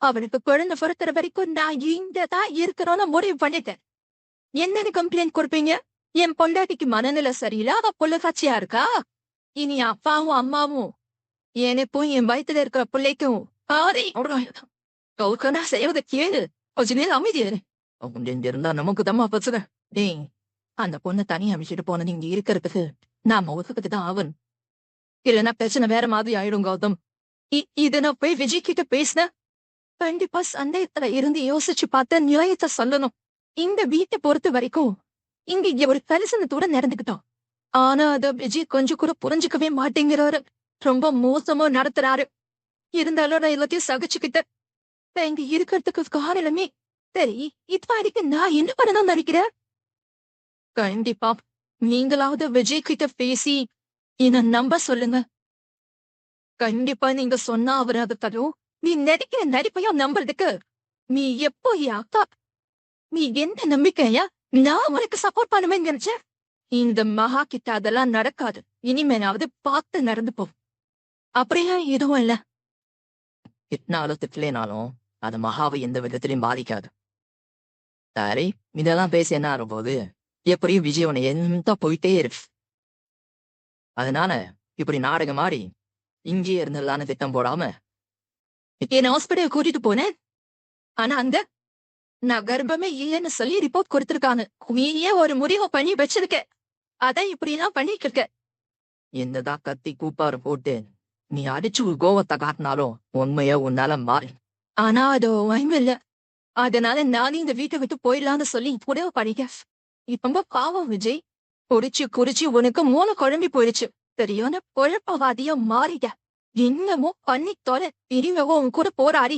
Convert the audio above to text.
அவனுக்கு குழந்தை பொறுத்துற வரைக்கும் நான் இங்க தான் இருக்கணும்னு முடிவு பண்ணிட்டேன். என்னன்னு கம்ப்ளைண்ட் கொடுப்பீங்க? என் பொண்டாட்டிக்கு மனநிலை சரியில்லை, அவ பொள்ளாச்சியா இருக்கா? இனி அப்பாவும் அம்மாவும் எனக்கும் என் வயித்துல இருக்கிற பிள்ளைக்கும் கவுக்கனா செய்வதை கேளு. கொஞ்ச நேரம் அமைதியாரு. அப்படின்னு இருந்தா நமக்கு தம்மா பிரச்சனை. டேய், அந்த பொண்ணை தனியா அமைச்சிட்டு போன நீங்க இருக்கிறதுக்கு நாம ஒதுக்கிட்டு தான் ஆவன். இல்லைன்னா பிரச்சனை வேற மாதிரி ஆயிடும் கௌதம். இத நான் போய் விஜய் கிட்ட பேசினேன். கண்டிப்பா சந்தேகத்துல இருந்து யோசிச்சு பார்த்த நியாயத்தை சொல்லணும். இந்த வீட்டை பொறுத்த வரைக்கும் இங்க ஒரு கரிசனத்தோட நடந்துக்கிட்டோம். ஆனா அத விஜய் கொஞ்சம் கூட புரிஞ்சுக்கவே மாட்டேங்கிறாரு. ரொம்ப மோசமா நடத்துறாரு. இருந்தாலும் நான் எல்லாத்தையும் சகிச்சுக்கிட்டேன். இங்க இருக்கிறதுக்கு காரணமே சரி. இது வரைக்கும் நான் என்ன பண்ணணும்னு நினைக்கிறேன்? கண்டிப்பா நீங்களாவது விஜய் கிட்ட பேசி என்ன நம்ப சொல்லுங்க. கண்டிப்பா நீங்க சொன்னா அவர் அதை தரும். நீ நடிக்கிற நடிப்பையும் நம்புறதுக்கு நீ எப்போ அக்கா? நீ எந்த நம்பிக்கையா நான் உனக்கு சப்போர்ட் பண்ணுவேன்னு நினைச்சேன்? இந்த மகா கிட்ட அதெல்லாம் நடக்காது. இனிமேனாவது பார்த்து நடந்துப்போ. அப்படியா? எதுவும் இல்ல. திட்டினாலும் திட்டலேனாலும் அது மகாவை எந்த விதத்திலையும் பாதிக்காது. சரி, இதெல்லாம் பேசி என்ன ஆகும் போது? எப்படியும் விஜய் உன்னை எந்த போயிட்டே இருக்கு. அதனால இப்படி நாடகம் ஆடி இங்கேயே இருந்துடலான்னு திட்டம் போடாம என்ன ஹாஸ்பிட்டல் கூட்டிட்டு போனேன். ஆனா அந்த நான் கர்ப்பமே இல்லைன்னு சொல்லி ரிப்போர்ட் கொடுத்திருக்காங்க. நீயே ஒரு முடிவு பண்ணி வச்சிருக்க. அதான் இப்படி எல்லாம் பண்ணிட்டு இருக்க. என்னதான் கத்தி கூப்பாரு போட்டு நீ அடிச்சு கோவத்தை காட்டினாலும் உண்மைய உன்னால மாறி. ஆனா அது வாய்ப்பு இல்ல. அதனால நானே இந்த வீட்டை விட்டு போயிடலான்னு சொல்லி முடிவு பண்ணிக்க. இப்ப பாவம் விஜய். குடிச்சு குடிச்சு உனக்கு மூளை குழம்பி போயிடுச்சு. சரியான குழப்பவாதியா மாறிட்ட. என்னமோ பண்ணி தொலை. பிரிவோ உன் கூட போராடி